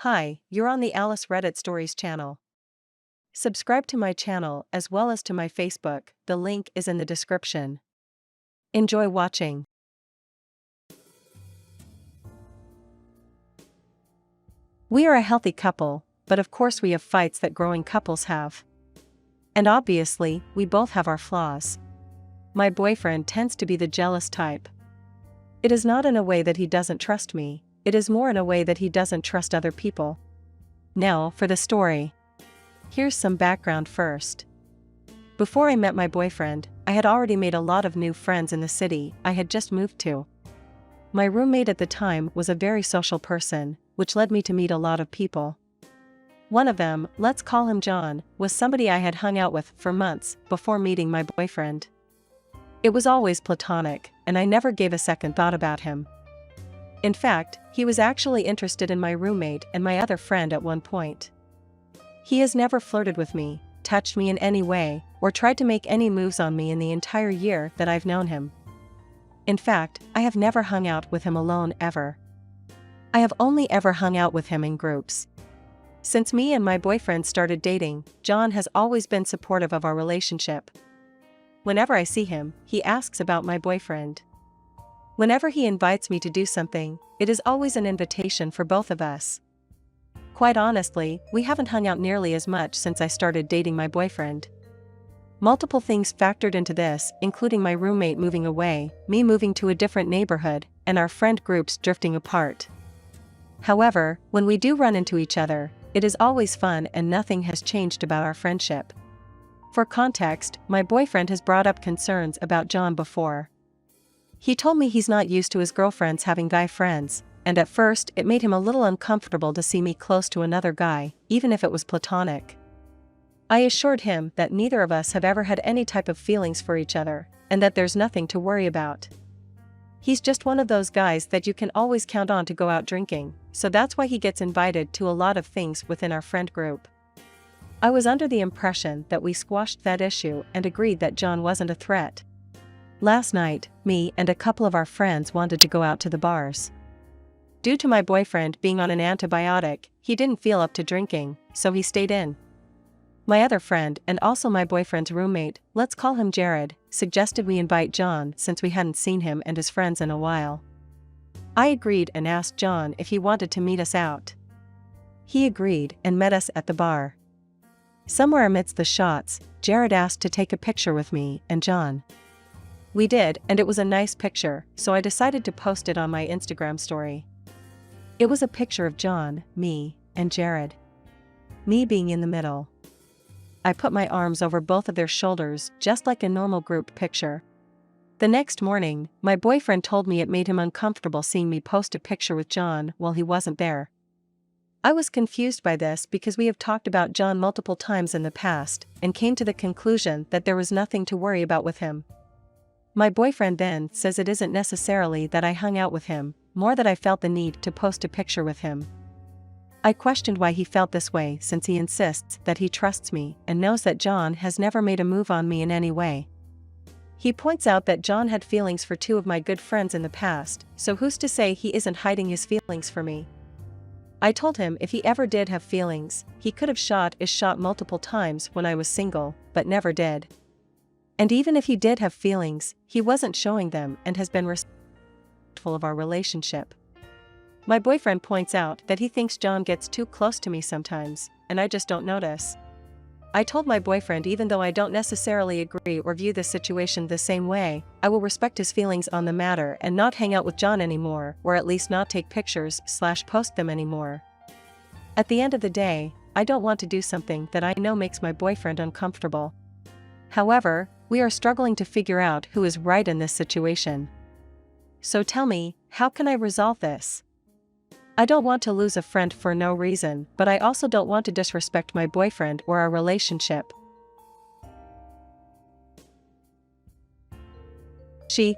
Hi, you're on the Alice Reddit Stories channel. Subscribe to my channel as well as to my Facebook, the link is in the description. Enjoy watching. We are a healthy couple, but of course we have fights that growing couples have. And obviously, we both have our flaws. My boyfriend tends to be the jealous type. It is not in a way that he doesn't trust me, it is more in a way that he doesn't trust other people. Now, for the story. Here's some background first. Before I met my boyfriend, I had already made a lot of new friends in the city I had just moved to. My roommate at the time was a very social person, which led me to meet a lot of people. One of them, let's call him John, was somebody I had hung out with for months before meeting my boyfriend. It was always platonic, and I never gave a second thought about him. In fact, he was actually interested in my roommate and my other friend at one point. He has never flirted with me, touched me in any way, or tried to make any moves on me in the entire year that I've known him. In fact, I have never hung out with him alone ever. I have only ever hung out with him in groups. Since me and my boyfriend started dating, John has always been supportive of our relationship. Whenever I see him, he asks about my boyfriend. Whenever he invites me to do something, it is always an invitation for both of us. Quite honestly, we haven't hung out nearly as much since I started dating my boyfriend. Multiple things factored into this, including my roommate moving away, me moving to a different neighborhood, and our friend groups drifting apart. However, when we do run into each other, it is always fun and nothing has changed about our friendship. For context, my boyfriend has brought up concerns about John before. He told me he's not used to his girlfriends having guy friends, and at first it made him a little uncomfortable to see me close to another guy, even if it was platonic. I assured him that neither of us have ever had any type of feelings for each other, and that there's nothing to worry about. He's just one of those guys that you can always count on to go out drinking, so that's why he gets invited to a lot of things within our friend group. I was under the impression that we squashed that issue and agreed that John wasn't a threat. Last night, me and a couple of our friends wanted to go out to the bars. Due to my boyfriend being on an antibiotic, he didn't feel up to drinking, so he stayed in. My other friend and also my boyfriend's roommate, let's call him Jared, suggested we invite John since we hadn't seen him and his friends in a while. I agreed and asked John if he wanted to meet us out. He agreed and met us at the bar. Somewhere amidst the shots, Jared asked to take a picture with me and John. We did, and it was a nice picture, so I decided to post it on my Instagram story. It was a picture of John, me, and Jared. Me being in the middle. I put my arms over both of their shoulders just like a normal group picture. The next morning, my boyfriend told me it made him uncomfortable seeing me post a picture with John while he wasn't there. I was confused by this because we have talked about John multiple times in the past and came to the conclusion that there was nothing to worry about with him. My boyfriend then says it isn't necessarily that I hung out with him, more that I felt the need to post a picture with him. I questioned why he felt this way since he insists that he trusts me and knows that John has never made a move on me in any way. He points out that John had feelings for two of my good friends in the past, so who's to say he isn't hiding his feelings for me? I told him if he ever did have feelings, he could have shot multiple times when I was single, but never did. And even if he did have feelings, he wasn't showing them and has been respectful of our relationship. My boyfriend points out that he thinks John gets too close to me sometimes, and I just don't notice. I told my boyfriend even though I don't necessarily agree or view this situation the same way, I will respect his feelings on the matter and not hang out with John anymore, or at least not take pictures/post them anymore. At the end of the day, I don't want to do something that I know makes my boyfriend uncomfortable. However, we are struggling to figure out who is right in this situation. So tell me, how can I resolve this? I don't want to lose a friend for no reason, but I also don't want to disrespect my boyfriend or our relationship.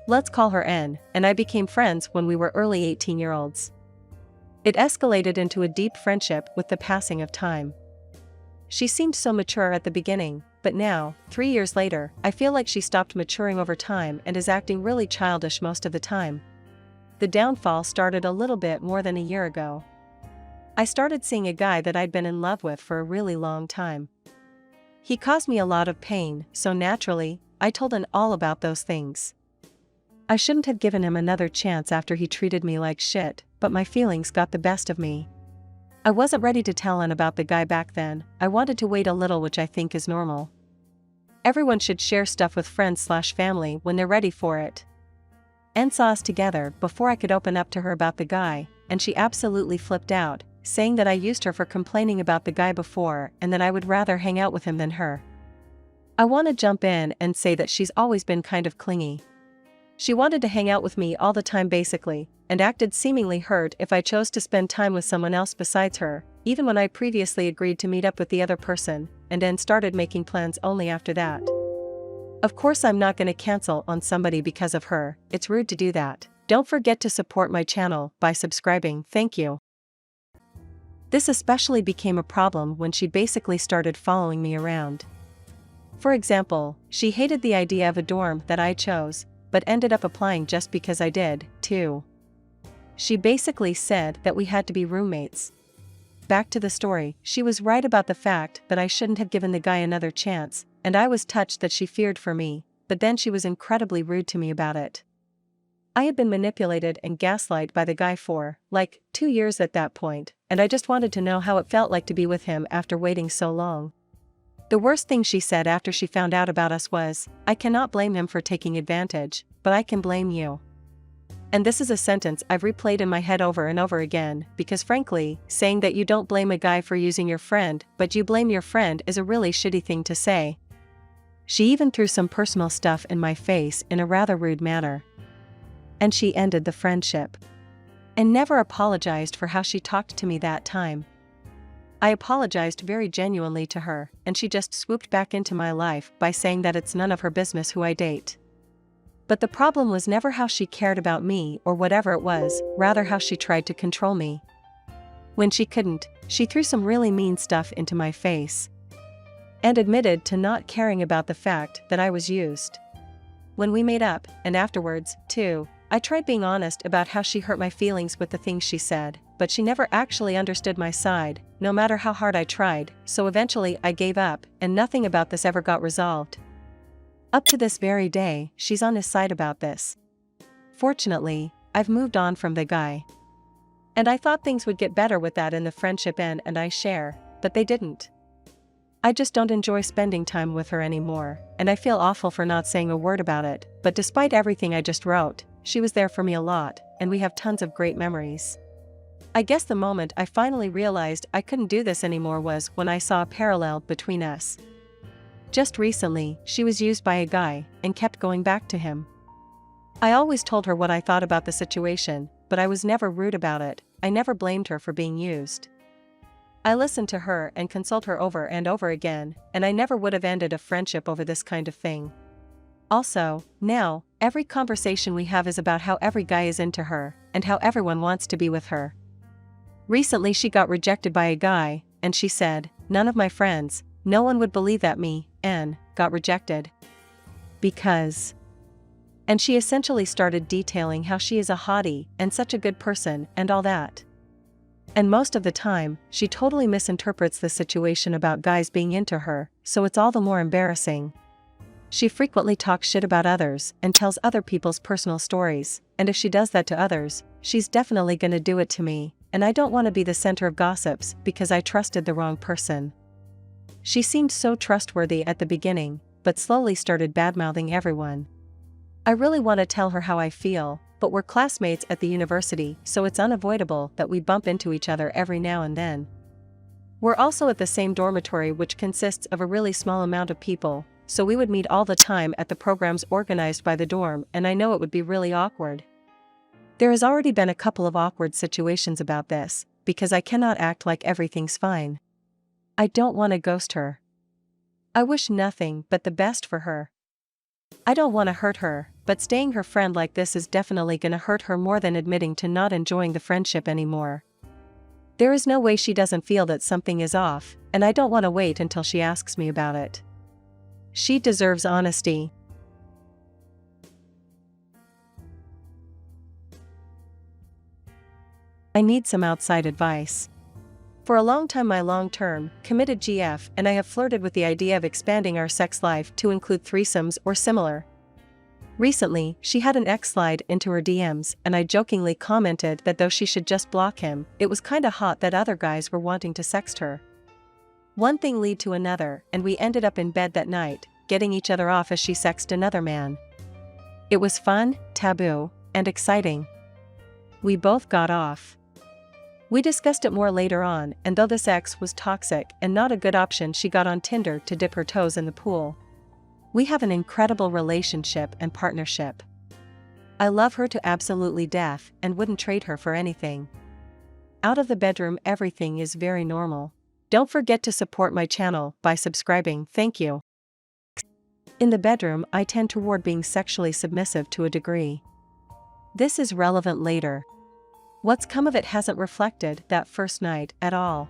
Let's call her N, and I became friends when we were early 18-year-olds. It escalated into a deep friendship with the passing of time. She seemed so mature at the beginning, but now, 3 years later, I feel like she stopped maturing over time and is acting really childish most of the time. The downfall started a little bit more than a year ago. I started seeing a guy that I'd been in love with for a really long time. He caused me a lot of pain, so naturally, I told him all about those things. I shouldn't have given him another chance after he treated me like shit, but my feelings got the best of me. I wasn't ready to tell Ann about the guy back then. I wanted to wait a little, which I think is normal. Everyone should share stuff with friends/family when they're ready for it. Ann saw us together before I could open up to her about the guy, and she absolutely flipped out, saying that I used her for complaining about the guy before and that I would rather hang out with him than her. I want to jump in and say that she's always been kind of clingy. She wanted to hang out with me all the time basically, and acted seemingly hurt if I chose to spend time with someone else besides her, even when I previously agreed to meet up with the other person, and then started making plans only after that. Of course I'm not going to cancel on somebody because of her, it's rude to do that. Don't forget to support my channel by subscribing, thank you. This especially became a problem when she basically started following me around. For example, she hated the idea of a dorm that I chose, but ended up applying just because I did, too. She basically said that we had to be roommates. Back to the story, she was right about the fact that I shouldn't have given the guy another chance, and I was touched that she feared for me, but then she was incredibly rude to me about it. I had been manipulated and gaslighted by the guy for, 2 years at that point, and I just wanted to know how it felt like to be with him after waiting so long. The worst thing she said after she found out about us was, "I cannot blame him for taking advantage, but I can blame you." And this is a sentence I've replayed in my head over and over again, because frankly, saying that you don't blame a guy for using your friend, but you blame your friend is a really shitty thing to say. She even threw some personal stuff in my face in a rather rude manner. And she ended the friendship. And never apologized for how she talked to me that time. I apologized very genuinely to her, and she just swooped back into my life by saying that it's none of her business who I date. But the problem was never how she cared about me or whatever it was, rather how she tried to control me. When she couldn't, she threw some really mean stuff into my face. And admitted to not caring about the fact that I was used. When we made up, and afterwards, too, I tried being honest about how she hurt my feelings with the things she said, but she never actually understood my side, no matter how hard I tried, so eventually I gave up, and nothing about this ever got resolved. Up to this very day, she's on his side about this. Fortunately, I've moved on from the guy. And I thought things would get better with that in the friendship Ann and I share, but they didn't. I just don't enjoy spending time with her anymore, and I feel awful for not saying a word about it, but despite everything I just wrote, she was there for me a lot, and we have tons of great memories. I guess the moment I finally realized I couldn't do this anymore was when I saw a parallel between us. Just recently, she was used by a guy, and kept going back to him. I always told her what I thought about the situation, but I was never rude about it. I never blamed her for being used. I listened to her and consult her over and over again, and I never would have ended a friendship over this kind of thing. Also, now, every conversation we have is about how every guy is into her, and how everyone wants to be with her. Recently she got rejected by a guy, and she said, "None of my friends, no one would believe that me, Ann, got rejected. Because..." And she essentially started detailing how she is a hottie, and such a good person, and all that. And most of the time, she totally misinterprets the situation about guys being into her, so it's all the more embarrassing. She frequently talks shit about others, and tells other people's personal stories, and if she does that to others, she's definitely gonna do it to me, and I don't want to be the center of gossips because I trusted the wrong person. She seemed so trustworthy at the beginning, but slowly started badmouthing everyone. I really want to tell her how I feel, but we're classmates at the university, so it's unavoidable that we bump into each other every now and then. We're also at the same dormitory, which consists of a really small amount of people, so we would meet all the time at the programs organized by the dorm, and I know it would be really awkward. There has already been a couple of awkward situations about this, because I cannot act like everything's fine. I don't want to ghost her. I wish nothing but the best for her. I don't want to hurt her, but staying her friend like this is definitely gonna hurt her more than admitting to not enjoying the friendship anymore. There is no way she doesn't feel that something is off, and I don't want to wait until she asks me about it. She deserves honesty. I need some outside advice. For a long time my long-term, committed GF and I have flirted with the idea of expanding our sex life to include threesomes or similar. Recently, she had an ex slide into her DMs and I jokingly commented that though she should just block him, it was kinda hot that other guys were wanting to sext her. One thing led to another and we ended up in bed that night, getting each other off as she sexted another man. It was fun, taboo, and exciting. We both got off. We discussed it more later on, and though this ex was toxic and not a good option, she got on Tinder to dip her toes in the pool. We have an incredible relationship and partnership. I love her to absolutely death and wouldn't trade her for anything. Out of the bedroom everything is very normal. Don't forget to support my channel by subscribing, thank you. In the bedroom I tend toward being sexually submissive to a degree. This is relevant later. What's come of it hasn't reflected that first night at all.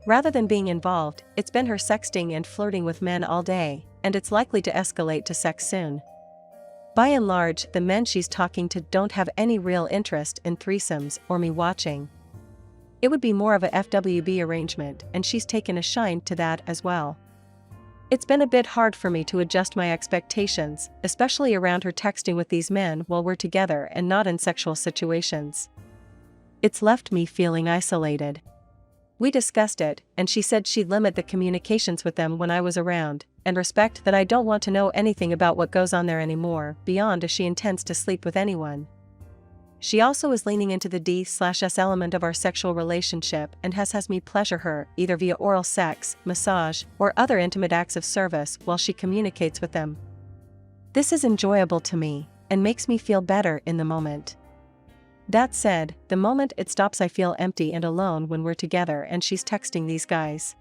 Rather than being involved, it's been her sexting and flirting with men all day, and it's likely to escalate to sex soon. By and large, the men she's talking to don't have any real interest in threesomes or me watching. It would be more of a FWB arrangement, and she's taken a shine to that as well. It's been a bit hard for me to adjust my expectations, especially around her texting with these men while we're together and not in sexual situations. It's left me feeling isolated. We discussed it, and she said she'd limit the communications with them when I was around, and respect that I don't want to know anything about what goes on there anymore, beyond as she intends to sleep with anyone. She also is leaning into the D/S element of our sexual relationship and has me pleasure her, either via oral sex, massage, or other intimate acts of service while she communicates with them. This is enjoyable to me, and makes me feel better in the moment. That said, the moment it stops I feel empty and alone when we're together and she's texting these guys.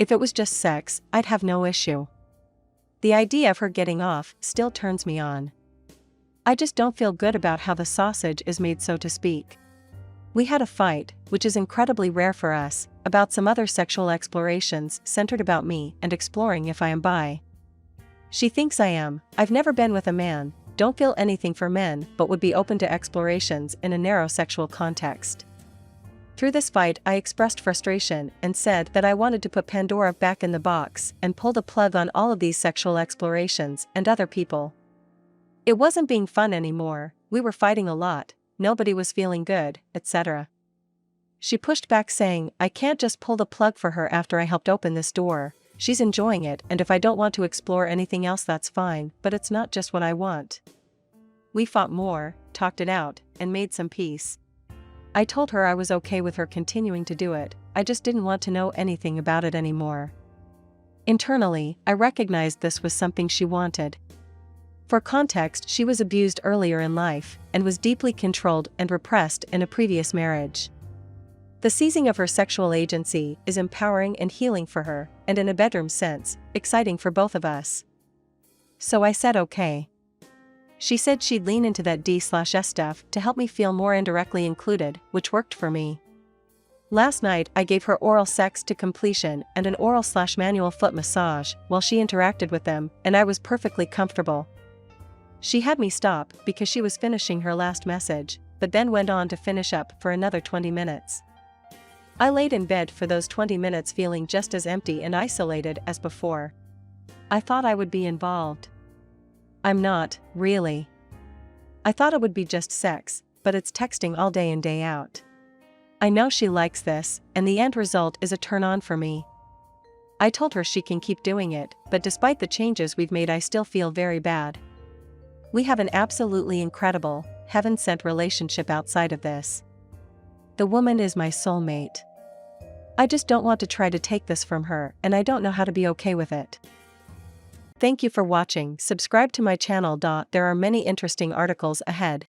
If it was just sex, I'd have no issue. The idea of her getting off still turns me on. I just don't feel good about how the sausage is made, so to speak. We had a fight, which is incredibly rare for us, about some other sexual explorations centered about me and exploring if I am bi. She thinks I am. I've never been with a man, don't feel anything for men, but would be open to explorations in a narrow sexual context. Through this fight I expressed frustration and said that I wanted to put Pandora back in the box and pull the plug on all of these sexual explorations and other people. It wasn't being fun anymore, we were fighting a lot, nobody was feeling good, etc. She pushed back saying, I can't just pull the plug for her after I helped open this door, she's enjoying it, and if I don't want to explore anything else that's fine, but it's not just what I want. We fought more, talked it out, and made some peace. I told her I was okay with her continuing to do it, I just didn't want to know anything about it anymore. Internally, I recognized this was something she wanted. For context, she was abused earlier in life, and was deeply controlled and repressed in a previous marriage. The seizing of her sexual agency is empowering and healing for her, and in a bedroom sense, exciting for both of us. So I said okay. She said she'd lean into that D/S stuff to help me feel more indirectly included, which worked for me. Last night I gave her oral sex to completion and an oral/manual foot massage while she interacted with them, and I was perfectly comfortable. She had me stop because she was finishing her last message, but then went on to finish up for another 20 minutes. I laid in bed for those 20 minutes feeling just as empty and isolated as before. I thought I would be involved. I'm not, really. I thought it would be just sex, but it's texting all day in day out. I know she likes this, and the end result is a turn-on for me. I told her she can keep doing it, but despite the changes we've made I still feel very bad. We have an absolutely incredible, heaven-sent relationship outside of this. The woman is my soulmate. I just don't want to try to take this from her, and I don't know how to be okay with it. Thank you for watching. Subscribe to my channel. There are many interesting articles ahead.